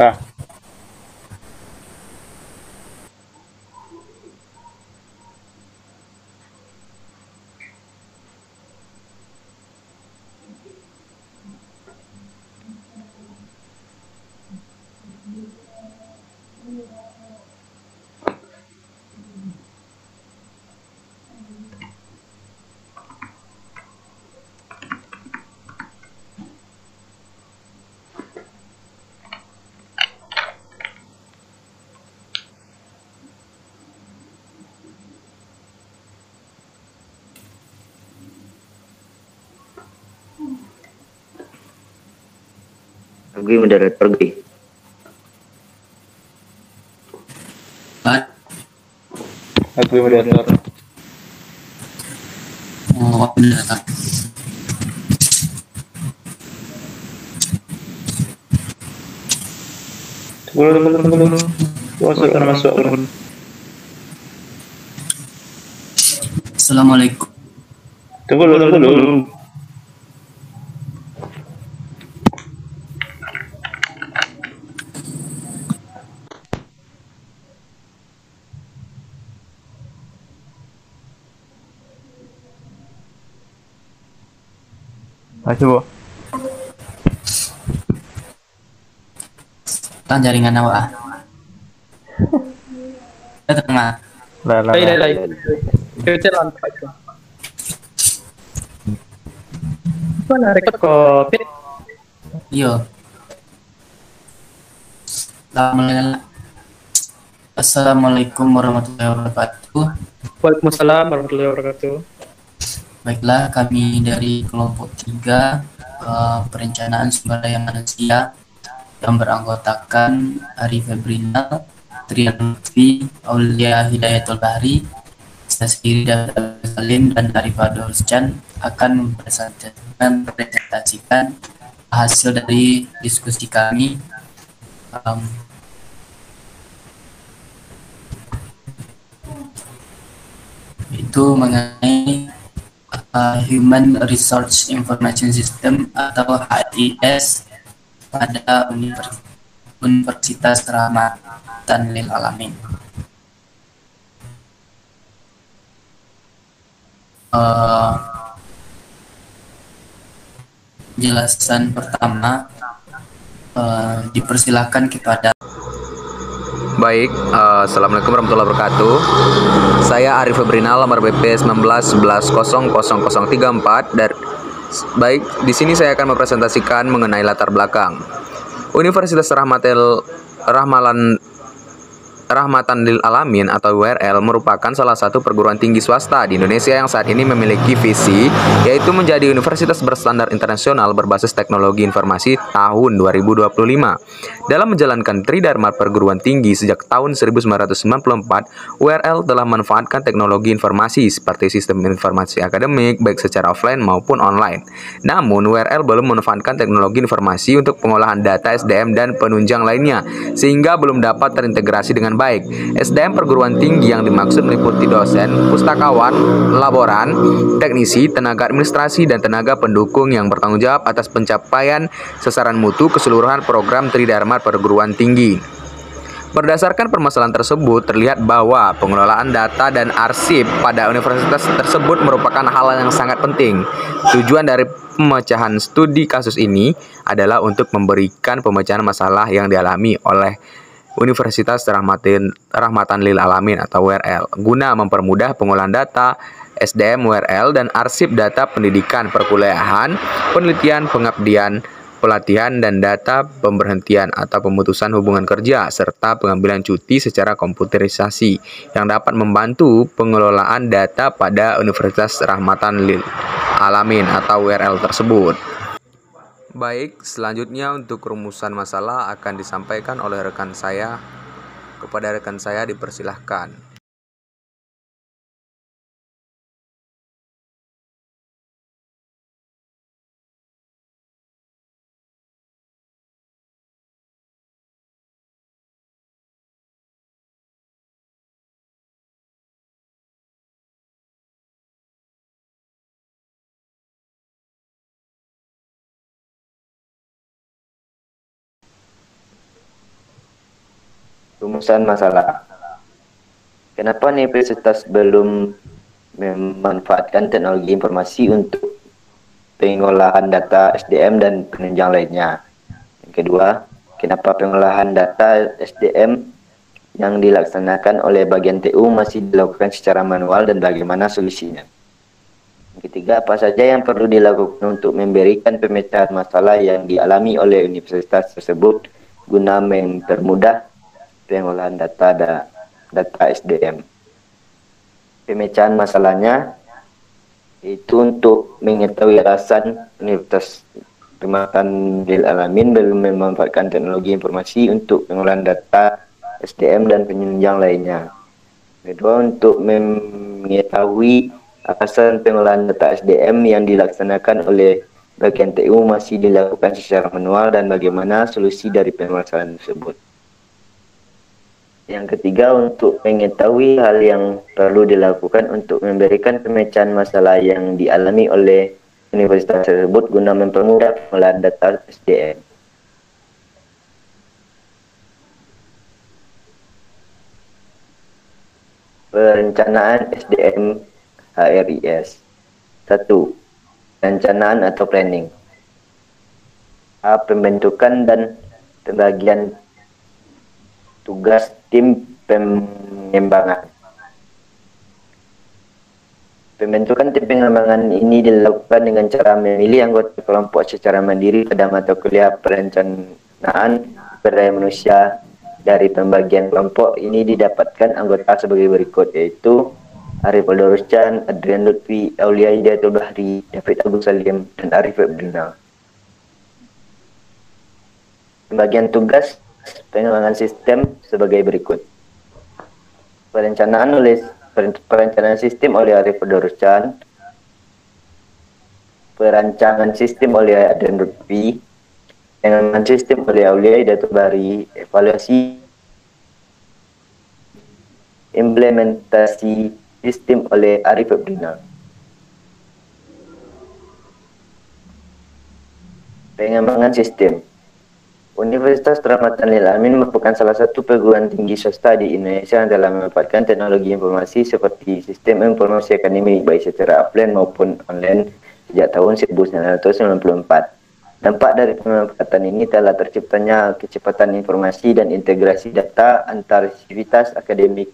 Ah, Pergi mendarat pergi. aku moderator. Oh, benar. Tunggu. Masuk. Assalamualaikum. Tunggu dulu. Coba. Tang jaringan awak. Tengah. Lah. Kecil lantai. Mana record COVID? Iya. Assalamualaikum warahmatullahi wabarakatuh. Waalaikumsalam warahmatullahi wabarakatuh. Baiklah, kami dari kelompok 3 perencanaan sumber daya manusia yang beranggotakan Arif Febrinal, Trian Lutfi, Aulia Hidayatul Bahri, Sasiri dan Salim dan Arif Adolscan akan mempresentasikan hasil dari diskusi kami itu mengenai Human Resource Information System atau HRIS pada Universitas Rahmatan Lil Alamin. Penjelasan pertama dipersilakan kepada. Baik, Assalamualaikum warahmatullahi wabarakatuh. Saya Arif Febrinal, nomor BP 1911000034. Baik, di sini saya akan mempresentasikan mengenai latar belakang. Universitas Rahmatan Lil Alamin atau URL merupakan salah satu perguruan tinggi swasta di Indonesia yang saat ini memiliki visi yaitu menjadi universitas berstandar internasional berbasis teknologi informasi tahun 2025. Dalam menjalankan Tridharma perguruan tinggi sejak tahun 1994, URL telah memanfaatkan teknologi informasi seperti sistem informasi akademik baik secara offline maupun online. Namun, URL belum memanfaatkan teknologi informasi untuk pengolahan data SDM dan penunjang lainnya sehingga belum dapat terintegrasi dengan baik. SDM perguruan tinggi yang dimaksud meliputi dosen, pustakawan, laboran, teknisi, tenaga administrasi, dan tenaga pendukung yang bertanggung jawab atas pencapaian sasaran mutu keseluruhan program Tridharma perguruan tinggi. Berdasarkan permasalahan tersebut, terlihat bahwa pengelolaan data dan arsip pada universitas tersebut merupakan hal yang sangat penting. Tujuan dari pemecahan studi kasus ini adalah untuk memberikan pemecahan masalah yang dialami oleh Universitas Rahmatan Lil Alamin atau URL guna mempermudah pengolahan data SDM URL dan arsip data pendidikan perkuliahan, penelitian, pengabdian, pelatihan, dan data pemberhentian atau pemutusan hubungan kerja serta pengambilan cuti secara komputerisasi yang dapat membantu pengelolaan data pada Universitas Rahmatan Lil Alamin atau URL tersebut. Baik, selanjutnya untuk rumusan masalah akan disampaikan oleh rekan saya. Kepada rekan saya dipersilahkan. Rumusan masalah. Kenapa universitas belum memanfaatkan teknologi informasi untuk pengolahan data SDM dan penunjang lainnya? Yang kedua, kenapa pengolahan data SDM yang dilaksanakan oleh bagian TU masih dilakukan secara manual dan bagaimana solusinya? Yang ketiga, apa saja yang perlu dilakukan untuk memberikan pemecahan masalah yang dialami oleh universitas tersebut guna mempermudah pengolahan data SDM. Pemecahan masalahnya itu untuk mengetahui alasan Universitas Rahmatan lil Alamin belum memanfaatkan teknologi informasi untuk pengolahan data SDM dan penunjang lainnya. Kedua, untuk mengetahui alasan pengolahan data SDM yang dilaksanakan oleh bagian TU masih dilakukan secara manual dan bagaimana solusi dari permasalahan tersebut. Yang ketiga, untuk mengetahui hal yang perlu dilakukan untuk memberikan pemecahan masalah yang dialami oleh universitas tersebut guna mempermudah pengolahan data SDM. Perencanaan SDM HRIS. 1. Perencanaan atau planning. A. Pembentukan dan pembagian tugas tim pengembangan. Pembentukan tim pengembangan ini dilakukan dengan cara memilih anggota kelompok secara mandiri pada mata kuliah perencanaan berdaya manusia. Dari pembagian kelompok ini didapatkan anggota sebagai berikut, yaitu Arif Al-Doruscan, Adrian Lutfi, Aulia Hidayatul Bahri, David Abu Salim, dan Arif Abdullah. Pembagian tugas pengembangan sistem sebagai berikut. Perencanaan sistem oleh Arif Doruscan, perancangan sistem oleh Adrian Lutfi, pengembangan sistem oleh Aulia Hidayatul Bahri, evaluasi implementasi sistem oleh Arif Abdullah. Pengembangan sistem. Universitas Rahmatan lil Alamin merupakan salah satu perguruan tinggi swasta di Indonesia yang telah memanfaatkan teknologi informasi seperti sistem informasi akademik baik secara offline maupun online sejak tahun 1994. Dampak dari pemanfaatan ini telah terciptanya kecepatan informasi dan integrasi data antar sivitas akademik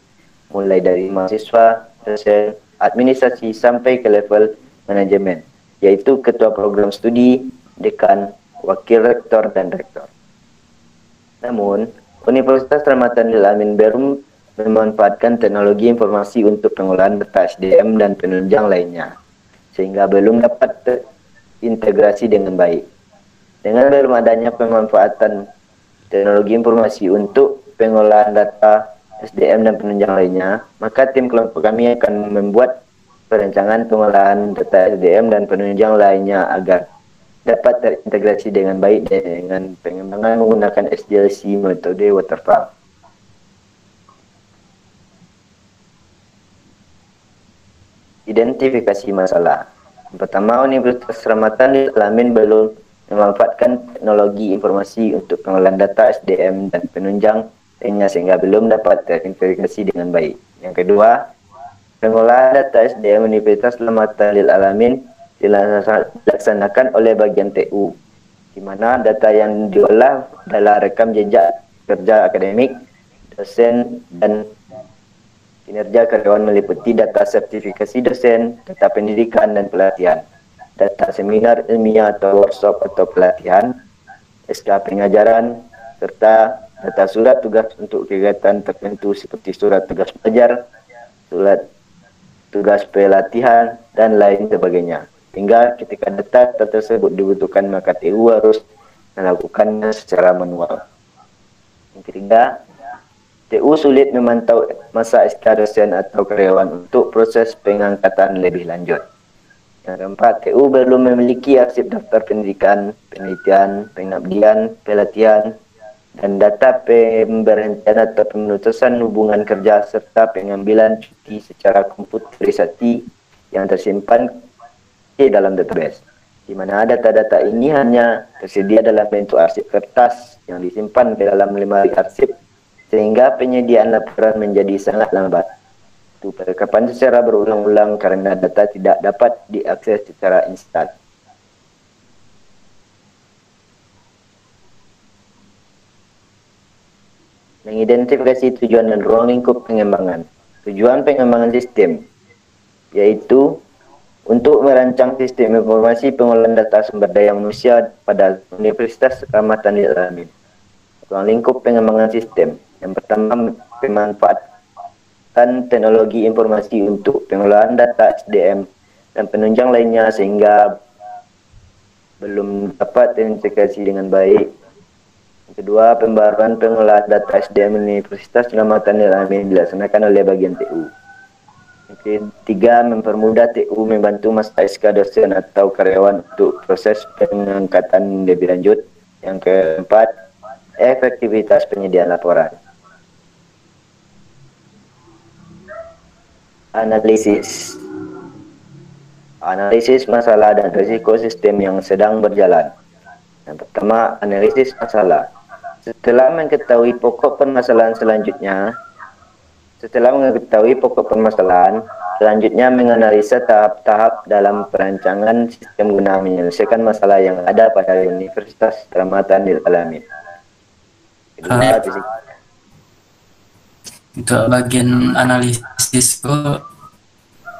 mulai dari mahasiswa, dosen, administrasi sampai ke level manajemen, yaitu ketua program studi, dekan, wakil rektor, dan rektor. Namun, Universitas Rahmatan lil Alamin baru memanfaatkan teknologi informasi untuk pengolahan data SDM dan penunjang lainnya, sehingga belum dapat terintegrasi dengan baik. Dengan belum adanya pemanfaatan teknologi informasi untuk pengolahan data SDM dan penunjang lainnya, maka tim kelompok kami akan membuat perencanaan pengolahan data SDM dan penunjang lainnya agar dapat terintegrasi dengan baik dengan pengembangan menggunakan SDLC metode waterfall. Identifikasi masalah. Pertama, Universitas Rahmatan lil Alamin belum memanfaatkan teknologi informasi untuk pengolahan data SDM dan penunjang lainnya sehingga belum dapat terintegrasi dengan baik. Yang kedua, pengolahan data SDM Universitas Rahmatan lil Alamin dilaksanakan oleh bagian TU, di mana data yang diolah adalah rekam jejak kerja akademik, dosen, dan kinerja karyawan meliputi data sertifikasi dosen, data pendidikan dan pelatihan, data seminar ilmiah atau workshop atau pelatihan, SK pengajaran, serta data surat tugas untuk kegiatan tertentu seperti surat tugas belajar, surat tugas pelatihan, dan lain sebagainya. Hingga ketika data tersebut dibutuhkan, maka TU harus melakukannya secara manual. Yang ketiga, TU sulit memantau masa SK dosen atau karyawan untuk proses pengangkatan lebih lanjut. Yang keempat, TU belum memiliki arsip daftar pendidikan, penelitian, pengabdian, pelatihan, dan data pemberhentian atau pemutusan hubungan kerja serta pengambilan cuti secara komputerisasi yang tersimpan di dalam database, di mana data-data ini hanya tersedia dalam bentuk arsip kertas yang disimpan di dalam lemari arsip sehingga penyediaan laporan menjadi sangat lambat. Itu perlengkapan secara berulang-ulang karena data tidak dapat diakses secara instan. Mengidentifikasi tujuan dan ruang lingkup pengembangan. Tujuan pengembangan sistem yaitu untuk merancang sistem informasi pengolahan data sumber daya manusia pada Universitas Rahmatan Lil Alamin. Ruang lingkup pengembangan sistem. Yang pertama, pemanfaatan teknologi informasi untuk pengolahan data SDM dan penunjang lainnya sehingga belum dapat terintegrasi dengan baik. Yang kedua, pembaruan pengolahan data SDM Universitas Rahmatan Lil Alamin dilaksanakan oleh bagian TU. Yang ketiga, mempermudah TU membantu masa SK dosen atau karyawan untuk proses pengangkatan lebih lanjut. Yang keempat, efektivitas penyediaan laporan. Analisis masalah dan risiko sistem yang sedang berjalan. Yang pertama, analisis masalah. Setelah mengetahui pokok permasalahan, selanjutnya menganalisa tahap-tahap dalam perancangan sistem guna menyelesaikan masalah yang ada pada Universitas Rahmatan Lil Alamin. Kedua, untuk bagian analisis itu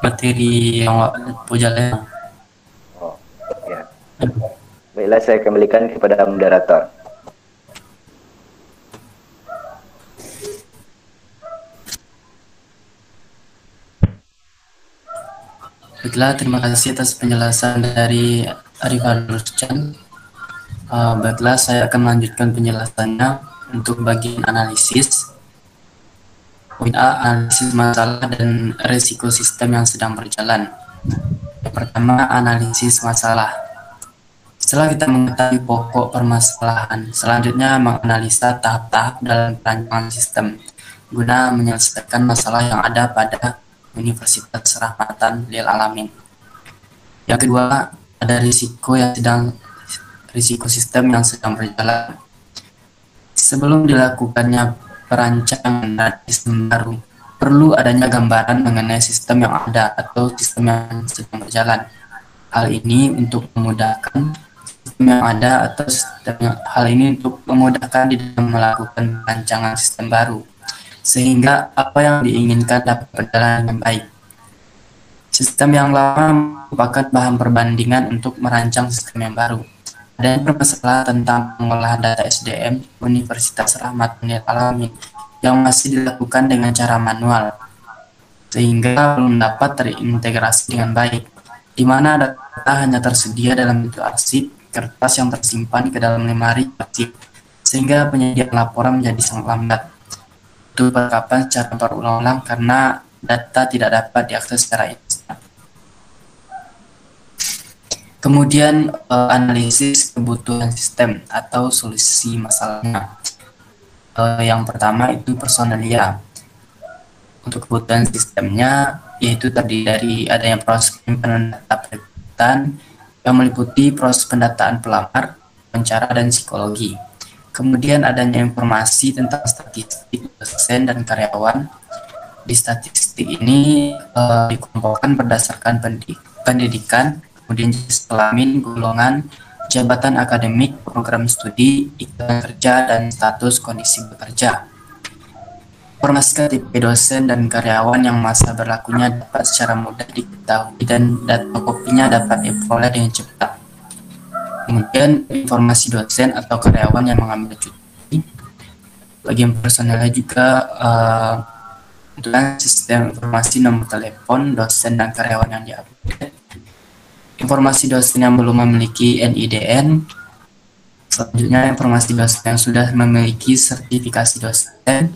materi yang pujalnya. Oh, ya. Baiklah, saya kembalikan kepada moderator. Baiklah, terima kasih atas penjelasan dari Arifan Nurcan. Baiklah, saya akan melanjutkan penjelasannya untuk bagian analisis. Poin A, analisis masalah dan risiko sistem yang sedang berjalan. Yang pertama, analisis masalah. Setelah kita mengetahui pokok permasalahan, selanjutnya menganalisa tahap-tahap dalam perancangan sistem guna menyelesaikan masalah yang ada pada Universitas Rahmatan Lil Alamin. Yang kedua, ada risiko sistem yang sedang berjalan. Sebelum dilakukannya perancangan sistem baru, perlu adanya gambaran mengenai sistem yang ada atau sistem yang sedang berjalan. Hal ini untuk memudahkan di dalam melakukan perancangan sistem baru, sehingga apa yang diinginkan dapat berjalan dengan baik. Sistem yang lama merupakan bahan perbandingan untuk merancang sistem yang baru. Ada permasalahan tentang pengolahan data SDM Universitas Rahmatan Lil Alamin yang masih dilakukan dengan cara manual, sehingga belum dapat terintegrasi dengan baik, di mana data hanya tersedia dalam bentuk arsip kertas yang tersimpan ke dalam lemari arsip, sehingga penyediaan laporan menjadi sangat lambat. Itu perlengkapan secara berulang-ulang karena data tidak dapat diakses secara instan. Kemudian analisis kebutuhan sistem atau solusi masalahnya. Yang pertama itu personalia. Untuk kebutuhan sistemnya yaitu terdiri dari adanya proses penyimpanan data perekrutan yang meliputi proses pendataan pelamar, wawancara, dan psikologi. Kemudian adanya informasi tentang statistik dosen dan karyawan. Di statistik ini dikelompokkan berdasarkan pendidikan, kemudian jenis kelamin, golongan, jabatan akademik, program studi, ikatan kerja, dan status kondisi bekerja. Informasi KTP dosen dan karyawan yang masa berlakunya dapat secara mudah diketahui dan data kopinya dapat diperoleh dengan cepat. Kemudian informasi dosen atau karyawan yang mengambil cuti. Bagian personalnya juga sistem informasi nomor telepon dosen dan karyawan yang diupdate. Informasi dosen yang belum memiliki NIDN. Selanjutnya informasi dosen yang sudah memiliki sertifikasi dosen.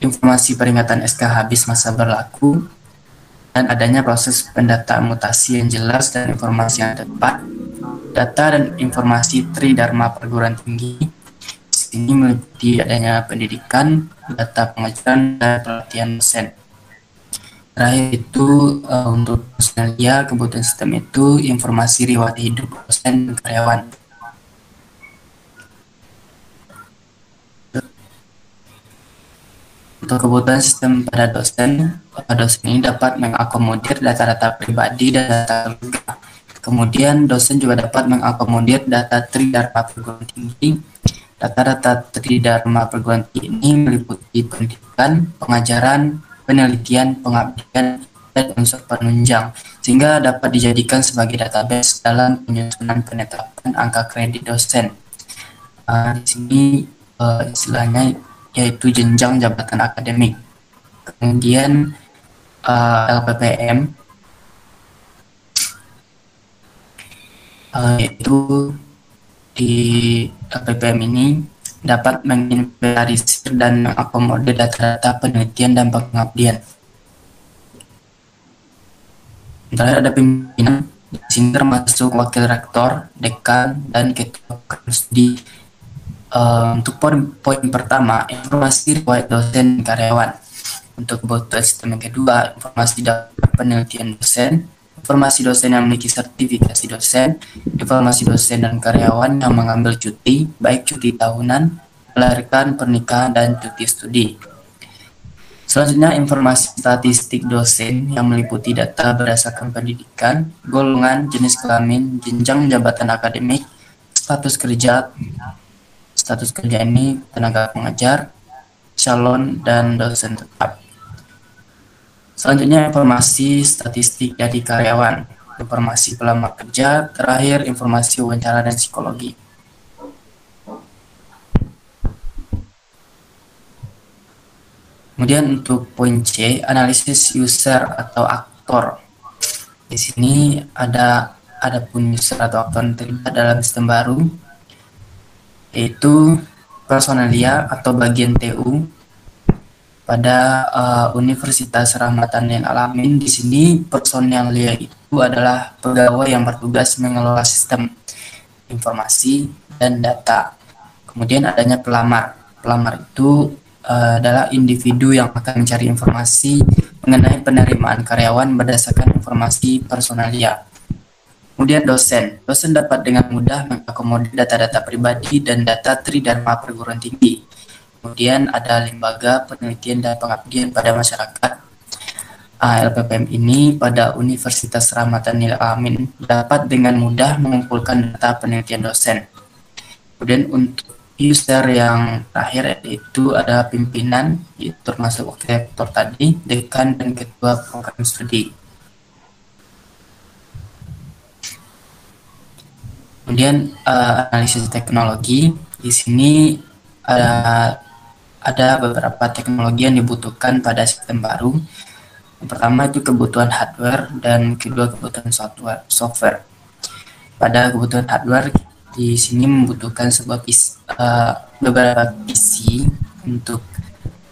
Informasi peringatan SK habis masa berlaku, dan adanya proses pendataan mutasi yang jelas dan informasi yang tepat. Data dan informasi Tridharma perguruan tinggi. Di sini meliputi adanya pendidikan, data pengajaran, dan pelatihan dosen. Terakhir itu untuk personalia kebutuhan sistem itu informasi riwayat hidup dosen dan karyawan. Untuk kebutuhan sistem pada dosen, dosen ini dapat mengakomodir data-data pribadi dan data keluarga. Kemudian dosen juga dapat mengakomodir data tridharma perguruan tinggi. Data-data tridharma perguruan tinggi ini meliputi pendidikan, pengajaran, penelitian, pengabdian, dan unsur penunjang, sehingga dapat dijadikan sebagai database dalam penyusunan penetapan angka kredit dosen. Di sini istilahnya yaitu jenjang jabatan akademik. Kemudian LPPM yaitu di LPPM ini dapat menginventarisir dan mengakomodir data-data penelitian dan pengabdian. Terakhir ada pimpinan, di sini termasuk wakil rektor, dekan, dan ketua program studi. Untuk poin pertama, informasi riwayat dosen dan karyawan. Untuk kebutuhan sistem yang kedua, informasi daftar penelitian dosen, informasi dosen yang memiliki sertifikasi dosen, informasi dosen dan karyawan yang mengambil cuti, baik cuti tahunan, melahirkan, pernikahan, dan cuti studi. Selanjutnya, informasi statistik dosen yang meliputi data berdasarkan pendidikan, golongan, jenis kelamin, jenjang jabatan akademik, status kerja ini tenaga pengajar, calon, dan dosen tetap. Selanjutnya, informasi statistik dari karyawan, informasi pelamar kerja, terakhir informasi wawancara dan psikologi. Kemudian untuk poin C, analisis user atau aktor. Di sini ada pun user atau aktor yang terlibat dalam sistem baru, yaitu personalia atau bagian TU pada Universitas Rahmatan Alamin. Di sini personalia itu adalah pegawai yang bertugas mengelola sistem informasi dan data. Kemudian adanya pelamar. Pelamar itu adalah individu yang akan mencari informasi mengenai penerimaan karyawan berdasarkan informasi personalia. Kemudian dosen. Dosen dapat dengan mudah mengakomodir data-data pribadi dan data tridharma perguruan tinggi. Kemudian ada lembaga penelitian dan pengabdian pada masyarakat. LPPM ini pada Universitas Rahmatan Alamin dapat dengan mudah mengumpulkan data penelitian dosen. Kemudian untuk user yang terakhir yaitu ada pimpinan, yaitu termasuk wakil rektor tadi, dekan, dan ketua program studi. Kemudian analisis teknologi. Di sini ada beberapa teknologi yang dibutuhkan pada sistem baru. Yang pertama itu kebutuhan hardware dan kedua kebutuhan software. Pada kebutuhan hardware di sini membutuhkan beberapa PC untuk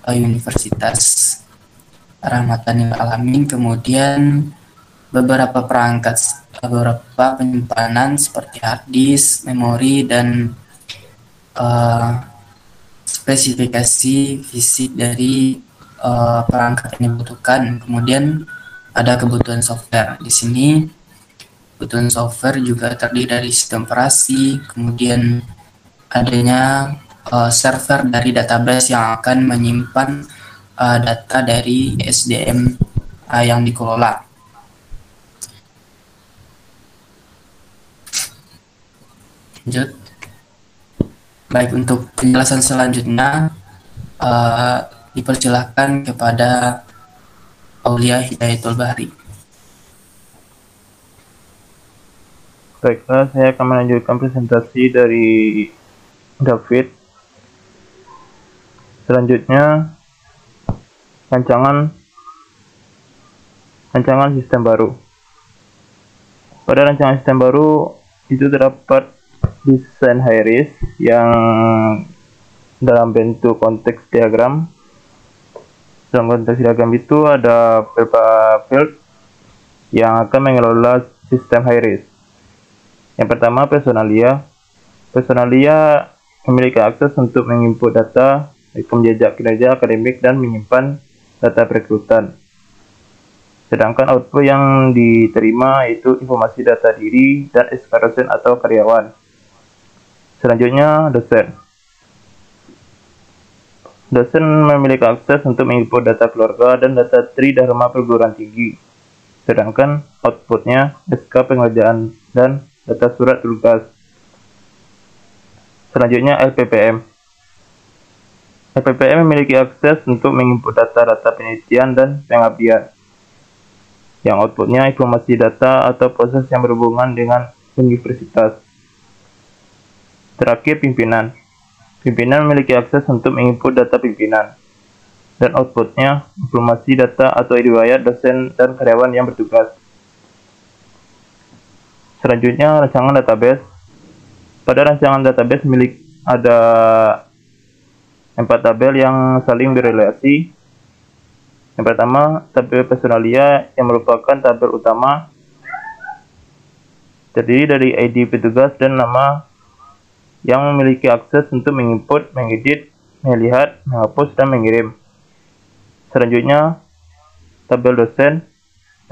Universitas Rahmatan Alamin, kemudian beberapa perangkat, beberapa penyimpanan seperti hard disk, memori, dan spesifikasi fisik dari perangkat yang dibutuhkan. Kemudian ada kebutuhan software. Di sini kebutuhan software juga terdiri dari sistem operasi, kemudian adanya server dari database yang akan menyimpan data dari SDM yang dikelola. Lanjut. Baik, untuk penjelasan selanjutnya dipersilahkan kepada Aulia Hidayatul Bahri. Baiklah, saya akan melanjutkan presentasi dari David. Selanjutnya, rancangan sistem baru. Pada rancangan sistem baru itu terdapat desain high-res yang dalam bentuk konteks diagram. Dalam konteks diagram itu ada beberapa field yang akan mengelola sistem high-res. Yang pertama, personalia. Personalia memiliki akses untuk menginput data, jejak kinerja akademik, dan menyimpan data perekrutan. Sedangkan output yang diterima yaitu informasi data diri dan SK atau karyawan. Selanjutnya, dosen. Dosen memiliki akses untuk menginput data keluarga dan data Tridharma perguruan tinggi, sedangkan outputnya SK pengerjaan dan data surat tugas. Selanjutnya LPPM. LPPM memiliki akses untuk menginput data-data penelitian dan pengabdian, yang outputnya informasi data atau proses yang berhubungan dengan universitas. Terakhir, pimpinan. Pimpinan memiliki akses untuk menginput data pimpinan, dan outputnya informasi data atau riwayat dosen dan karyawan yang bertugas. Selanjutnya, rancangan database. Pada rancangan database ada 4 tabel yang saling berrelasi. Yang pertama, tabel personalia yang merupakan tabel utama, terdiri dari ID petugas dan nama, yang memiliki akses untuk menginput, mengedit, melihat, menghapus, dan mengirim. Selanjutnya, tabel dosen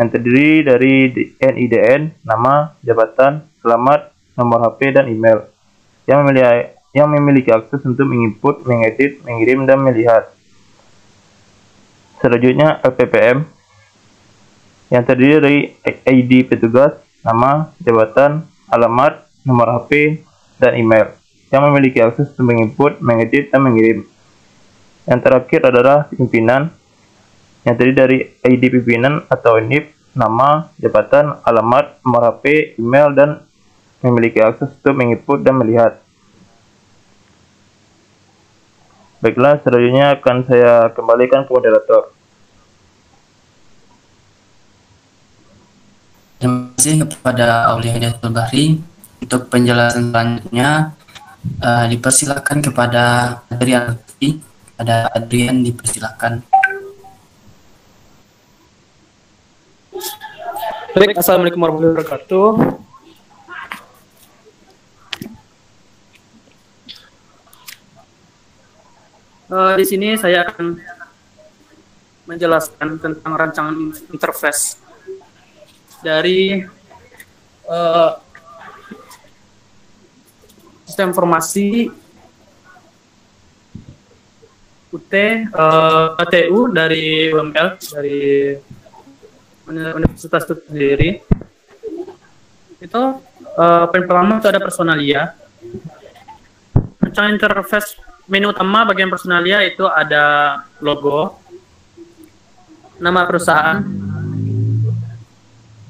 yang terdiri dari NIDN, nama, jabatan, alamat, nomor HP, dan email, yang memiliki akses untuk menginput, mengedit, mengirim, dan melihat. Selanjutnya, LPPM yang terdiri dari ID petugas, nama, jabatan, alamat, nomor HP, dan email, yang memiliki akses untuk menginput, mengedit, dan mengirim. Yang terakhir adalah pimpinan yang terdiri dari ID pimpinan atau NIP, nama, jabatan, alamat, nomor HP, email, dan memiliki akses untuk menginput dan melihat. Baiklah, selanjutnya akan saya kembalikan ke moderator. Terima kasih kepada Aulia Hidayatul Bahri. Untuk penjelasan selanjutnya, dipersilakan kepada Adrian. Ada Adrian, dipersilakan. Baik, assalamualaikum warahmatullahi wabarakatuh. Di sini saya akan menjelaskan tentang rancangan interface dari sistem informasi UT ATU dari UML, dari Universitas itu sendiri. Itu pertama itu ada personalia. Rancangan interface menu utama bagian personalia itu ada logo, nama perusahaan,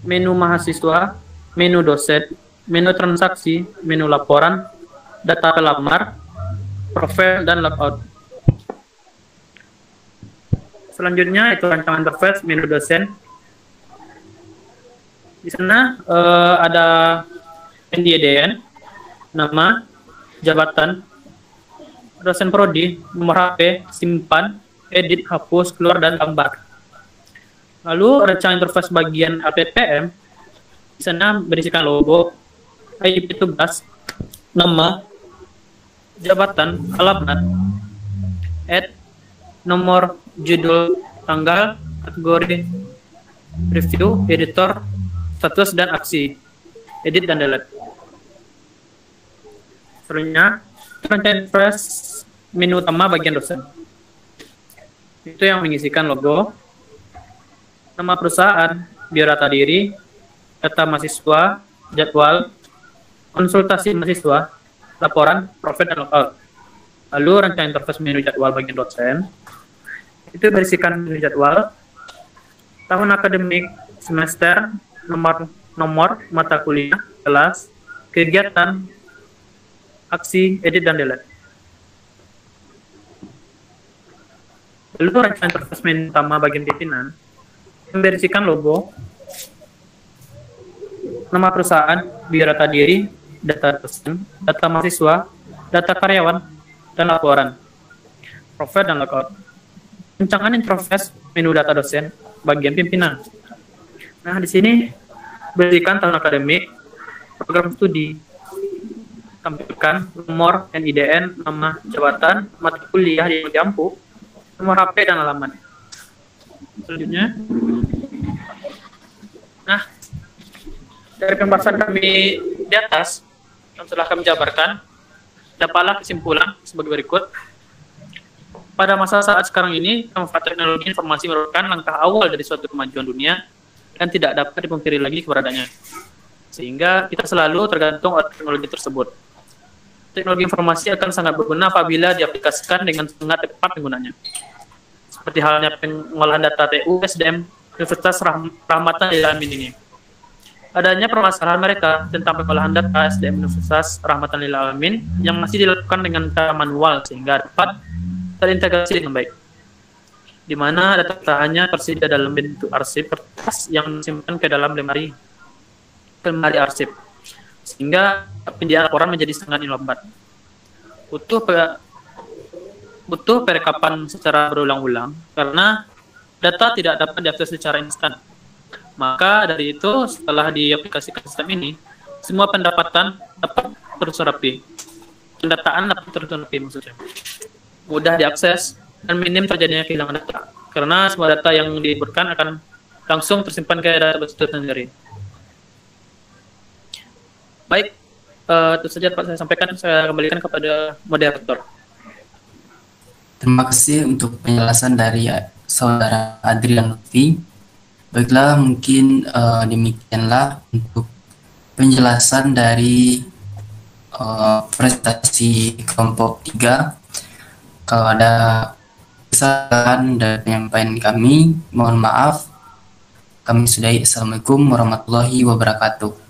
menu mahasiswa, menu dosen, menu transaksi, menu laporan, data pelamar, profil, dan logout. Selanjutnya itu rancangan interface menu dosen. Di sana ada NIDN, nama, jabatan, dosen prodi, nomor HP, simpan, edit, hapus, keluar, dan gambar. Lalu rancangan interface bagian LPPM, di sana berisikan logo, ID petugas, nama, jabatan, alamat, nomor, judul, tanggal, kategori, review, editor, status, dan aksi, edit, dan delete. Selanjutnya, rancangan interface menu utama bagian dosen. Itu yang mengisikan logo, nama perusahaan, biodata diri, data mahasiswa, jadwal, konsultasi mahasiswa, laporan, profil, dan logout. Lalu rancangan interface menu jadwal bagian dosen. Itu berisikan menu jadwal, tahun akademik, semester, nomor mata kuliah, kelas, kegiatan, aksi, edit, dan delete. Lalu rancangan interface menu utama bagian pimpinan memberisikan logo, nama perusahaan, biodata diri, data dosen, data mahasiswa, data karyawan, dan laporan, profil, dan logout. Rancangan interface menu data dosen bagian pimpinan. Nah, di sini berikan tahun akademik, program studi, tampilkan nomor NIDN, nama, jabatan, mata kuliah yang diampu, nomor HP, dan alamat. Selanjutnya, nah, dari pembahasan kami di atas yang telah kami jabarkan, dapatlah kesimpulan sebagai berikut. pada masa saat sekarang ini, pemanfaatan teknologi informasi merupakan langkah awal dari suatu kemajuan dunia dan tidak dapat dipungkiri lagi keberadaannya. Sehingga kita selalu tergantung oleh teknologi tersebut. Teknologi informasi akan sangat berguna apabila diaplikasikan dengan sangat tepat penggunanya. Seperti halnya pengolahan data TU SDM Universitas Rahmatan Lil Alamin ini. Adanya permasalahan mereka tentang pengolahan data SDM Universitas Rahmatan Lil Alamin yang masih dilakukan dengan cara manual sehingga dapat terintegrasi dengan baik, di mana data hanya tersedia dalam bentuk arsip kertas yang disimpan ke dalam lemari arsip, sehingga pindahan laporan menjadi sangat lambat. Butuh perekapan secara berulang-ulang karena data tidak dapat diakses secara instan. Maka dari itu, setelah diaplikasikan sistem ini, semua pendapatan dapat terserapi. Pendataan dapat terserapi maksudnya. Mudah diakses dan minim terjadinya kehilangan data karena semua data yang diberikan akan langsung tersimpan ke database itu sendiri. Baik, itu saja Pak saya sampaikan. Saya kembalikan kepada moderator. Terima kasih untuk penjelasan dari Saudara Adrian Lutfi. Baiklah, mungkin demikianlah untuk penjelasan dari presentasi kelompok 3. Kalau ada kesalahan dari penyampaian kami, mohon maaf. Kami sudahi. Assalamualaikum warahmatullahi wabarakatuh.